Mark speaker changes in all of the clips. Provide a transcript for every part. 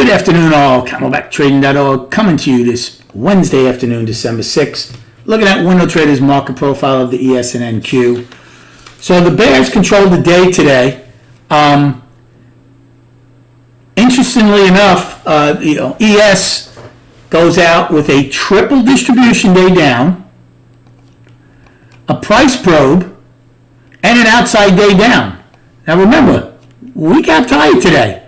Speaker 1: Good afternoon, all. CamelbackTrading.org coming to you this Wednesday afternoon, December 6th. Looking at Window Trader's market profile of the ES and NQ. So the bears controlled the day today. Interestingly enough, ES goes out with a triple distribution day down, a price probe, and an outside day down. Now remember, we got tight today.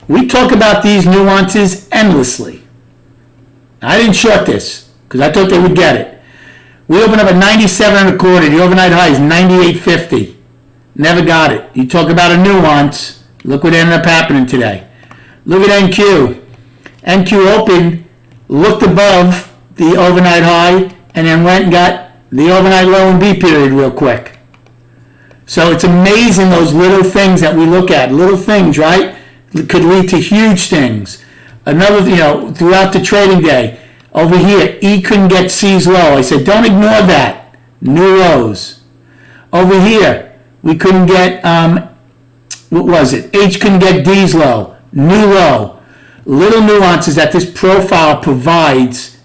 Speaker 1: We talk about these nuances endlessly. I didn't short this because I thought they would get it. We opened up at 97 and a quarter. The overnight high is 98.50. Never got it. You talk about a nuance. Look what ended up happening today. Look at NQ. NQ opened, looked above the overnight high, and then went and got the overnight low and B period real quick. So it's amazing those little things that we look at. Little things, right? Could lead to huge things. Another, throughout the trading day, over here, E couldn't get C's low. I said, don't ignore that. New lows. Over here, we couldn't get, H couldn't get D's low. New low. Little nuances that this profile provides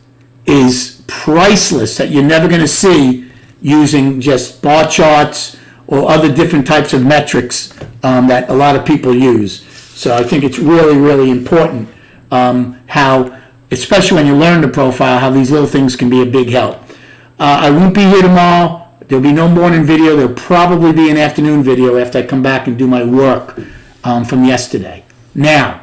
Speaker 1: is priceless that you're never going to see using just bar charts or other different types of metrics that a lot of people use. So I think it's really, really important how, especially when you learn the profile, how these little things can be a big help. I won't be here tomorrow. There'll be no morning video. There'll probably be an afternoon video after I come back and do my work from yesterday. Now,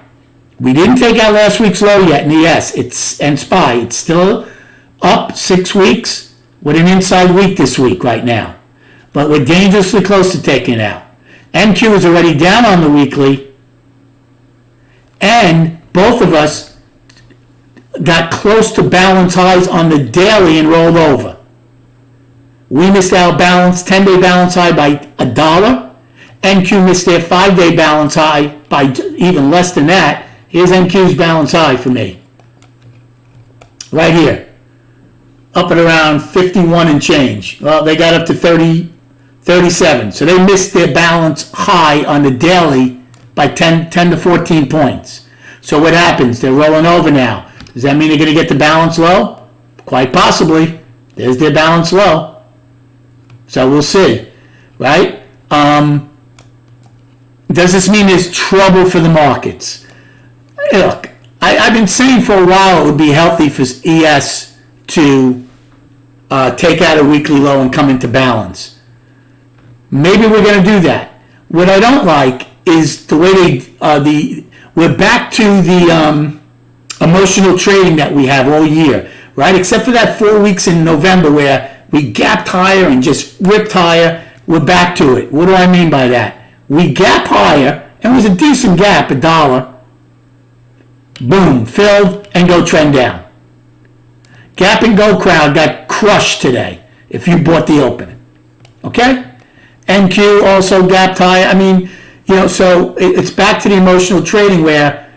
Speaker 1: we didn't take out last week's low yet in ES and SPY. It's still up 6 weeks with an inside week this week right now. But we're dangerously close to taking it out. NQ is already down on the weekly. And both of us got close to balance highs on the daily and rolled over. We missed our balance, 10-day balance high by $1. NQ missed their 5-day balance high by even less than that. Here's NQ's balance high for me. Right here. Up at around 51 and change. Well, they got up to 37. So they missed their balance high on the daily by 10 to 14 points. So what happens? They're rolling over now. Does that mean they're going to get the balance low? Quite possibly. There's their balance low. So we'll see. Right? Does this mean there's trouble for the markets? Look, I've been saying for a while it would be healthy for ES to take out a weekly low and come into balance. Maybe we're going to do that. What I don't like is the way we're back to the emotional trading that we have all year, right? Except for that 4 weeks in November where we gapped higher and just ripped higher, we're back to it. What do I mean by that? We gap higher, and it was a decent gap, $1. Boom, filled, and go trend down. Gap and go crowd got crushed today if you bought the opening. Okay? NQ also gapped higher. I mean, so it's back to the emotional trading where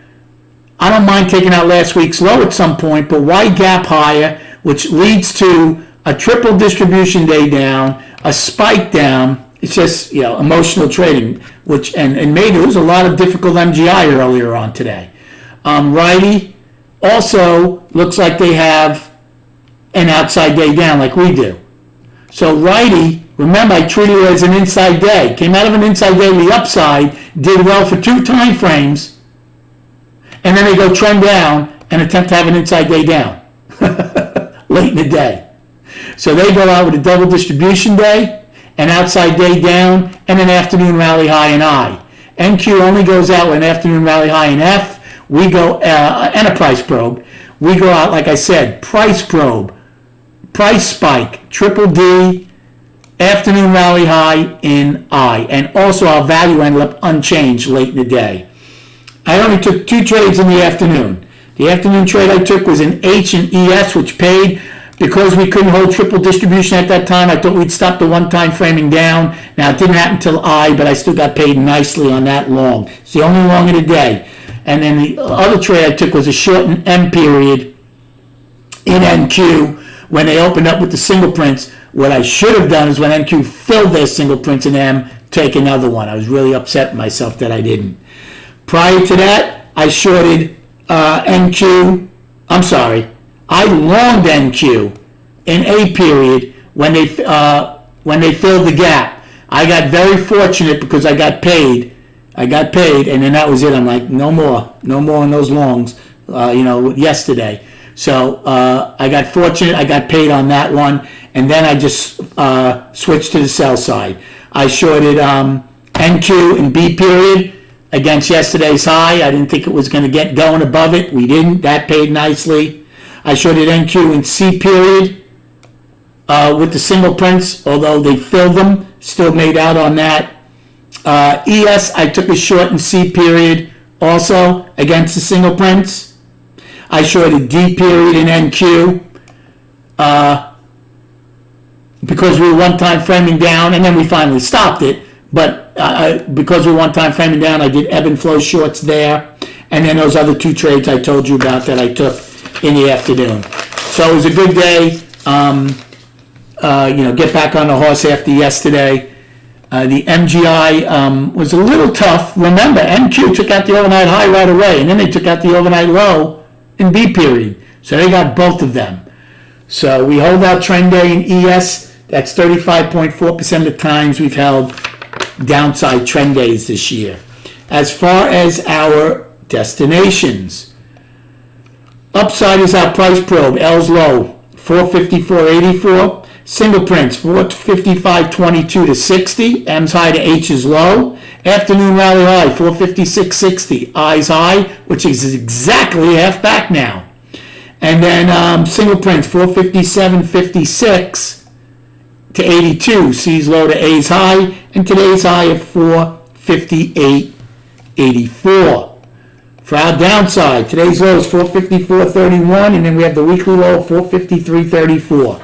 Speaker 1: I don't mind taking out last week's low at some point, but why gap higher, which leads to a triple distribution day down, a spike down. It's just, emotional trading, and maybe there was a lot of difficult MGI earlier on today. Righty also looks like they have an outside day down like we do. So righty, remember I treated it as an inside day. Came out of an inside day to the upside, did well for 2 time frames, and then they go trend down and attempt to have an inside day down late in the day. So they go out with a double distribution day, an outside day down, and an afternoon rally high in I. NQ only goes out with an afternoon rally high in F. We go, and a price probe. We go out, like I said, price probe, price spike, triple D, afternoon rally high in I. And also our value ended up unchanged late in the day. I only took 2 trades in the afternoon. The afternoon trade I took was in H and ES, which paid. Because we couldn't hold triple distribution at that time, I thought we'd stop the one-time framing down. Now, it didn't happen until I, but I still got paid nicely on that long. It's the only long of the day. And then the other trade I took was a shortened M period in NQ when they opened up with the single prints. What I should have done is when NQ filled their single prints in M, take another one. I was really upset with myself that I didn't. Prior to that, I shorted NQ. I'm sorry. I longed NQ in A period when they filled the gap. I got very fortunate because I got paid, and then that was it. I'm like, no more on those longs, yesterday. So I got fortunate. I got paid on that one, and then I just switched to the sell side. I shorted NQ in B period against yesterday's high. I didn't think it was going to get going above it. We didn't. That paid nicely. I shorted NQ in C period with the single prints, although they filled them. Still made out on that. ES, I took a short in C period also against the single prints. I shorted D period in NQ because we were one-time framing down, and then we finally stopped it. But because we were one-time framing down, I did ebb and flow shorts there. And then those other two trades I told you about that I took in the afternoon. So it was a good day. Get back on the horse after yesterday. The MGI was a little tough. Remember, MQ took out the overnight high right away, and then they took out the overnight low in B period. So they got both of them. So we hold our trend day in ES. That's 35.4% of the times we've held downside trend days this year. As far as our destinations, upside is our price probe. L's low, 454.84. Single prints, 455.22 to 60. M's high to H's low. Afternoon rally high, 456.60. I's high, which is exactly half back now. And then single prints, 457.56 to 82. C's low to A's high. And today's high of 458.84. For our downside, today's low is 454.31, and then we have the weekly low of 453.34.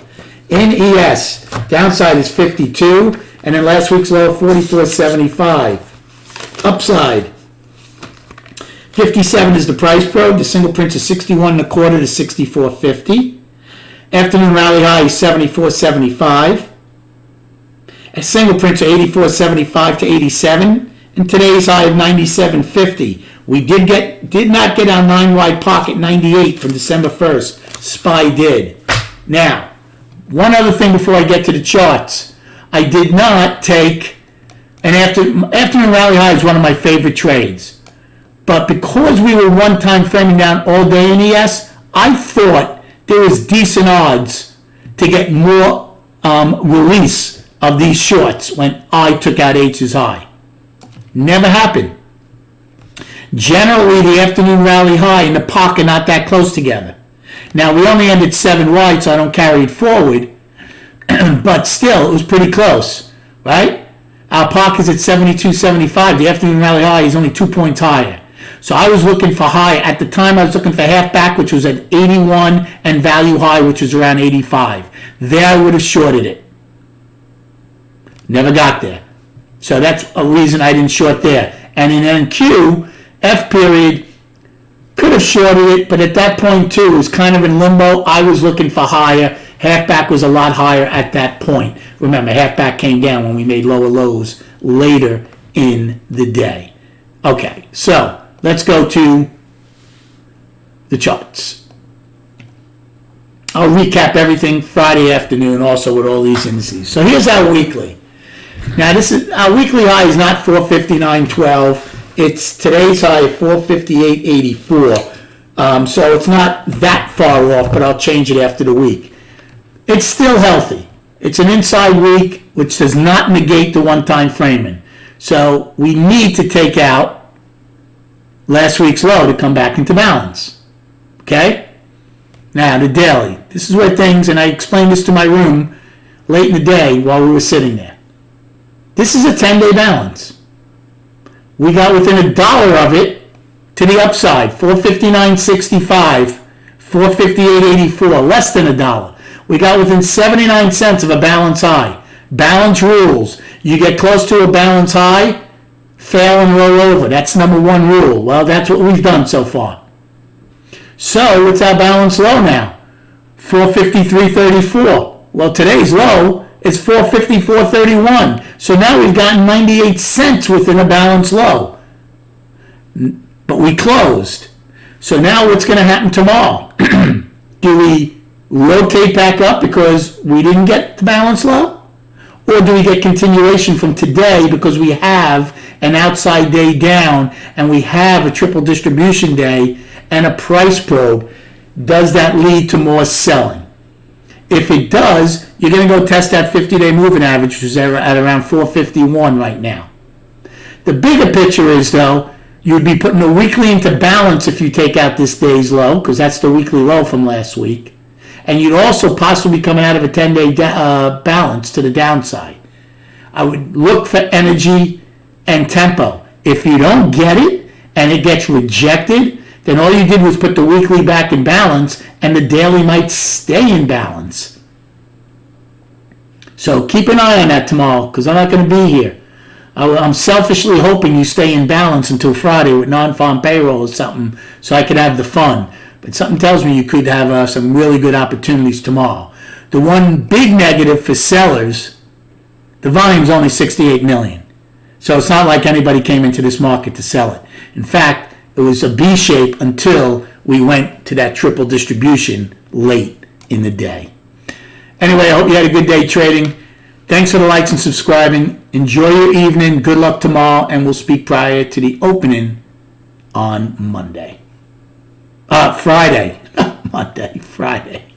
Speaker 1: In ES, downside is 52, and then last week's low of 44.75. Upside, 57 is the price probe. The single prints is 61.25 to 64.50. Afternoon rally high is 74.75. And single prints are 84.75 to 87. And today's high of 97.50. We did not get our 9-wide pocket 98 from December 1st. SPY did. Now, one other thing before I get to the charts. I did not take an afternoon rally high is one of my favorite trades. But because we were one-time framing down all day in ES, I thought there was decent odds to get more release of these shorts when I took out H's high. Never happened. Generally, the afternoon rally high and the pocket not that close together. Now, we only ended 7 wide, so I don't carry it forward. But still, it was pretty close, right? Our pocket's at 72.75. The afternoon rally high is only 2 points higher. So I was looking for high. At the time, I was looking for half back, which was at 81, and value high, which was around 85. There, I would have shorted it. Never got there. So that's a reason I didn't short there. And in NQ, F period, could have shorted it, but at that point, too, it was kind of in limbo. I was looking for higher. Halfback was a lot higher at that point. Remember, halfback came down when we made lower lows later in the day. Okay, so let's go to the charts. I'll recap everything Friday afternoon also with all these indices. So here's our weekly. Now, this is our weekly high is not 459.12. It's today's high of 458.84. So it's not that far off, but I'll change it after the week. It's still healthy. It's an inside week, which does not negate the one-time framing. So we need to take out last week's low to come back into balance. Okay? Now, the daily. This is where things, and I explained this to my room late in the day while we were sitting there. This is a 10-day balance. We got within $1 of it to the upside, 459.65, 458.84, less than $1. We got within 79 cents of a balance high. Balance rules. You get close to a balance high, fail and roll over. That's number one rule. Well, that's what we've done so far. So what's our balance low now? 453.34. Well, today's low is 454.31. So now we've gotten 98 cents within a balance low. but we closed. So now what's going to happen tomorrow? Do we rotate back up because we didn't get the balance low? Or do we get continuation from today because we have an outside day down and we have a triple distribution day and a price probe? Does that lead to more selling? If it does, you're going to go test that 50-day moving average, which is at around 451 right now. The bigger picture is, though, you'd be putting the weekly into balance if you take out this day's low, because that's the weekly low from last week. And you'd also possibly be coming out of a 10-day balance to the downside. I would look for energy and tempo. If you don't get it and it gets rejected, then all you did was put the weekly back in balance and the daily might stay in balance. So keep an eye on that tomorrow because I'm not going to be here. I'm selfishly hoping you stay in balance until Friday with non-farm payroll or something so I could have the fun. But something tells me you could have some really good opportunities tomorrow. The one big negative for sellers, the volume's only 68 million. So it's not like anybody came into this market to sell it. In fact, it was a B shape until we went to that triple distribution late in the day. Anyway, I hope you had a good day trading. Thanks for the likes and subscribing. Enjoy your evening. Good luck tomorrow, and we'll speak prior to the opening on Monday. Friday. Monday, Friday.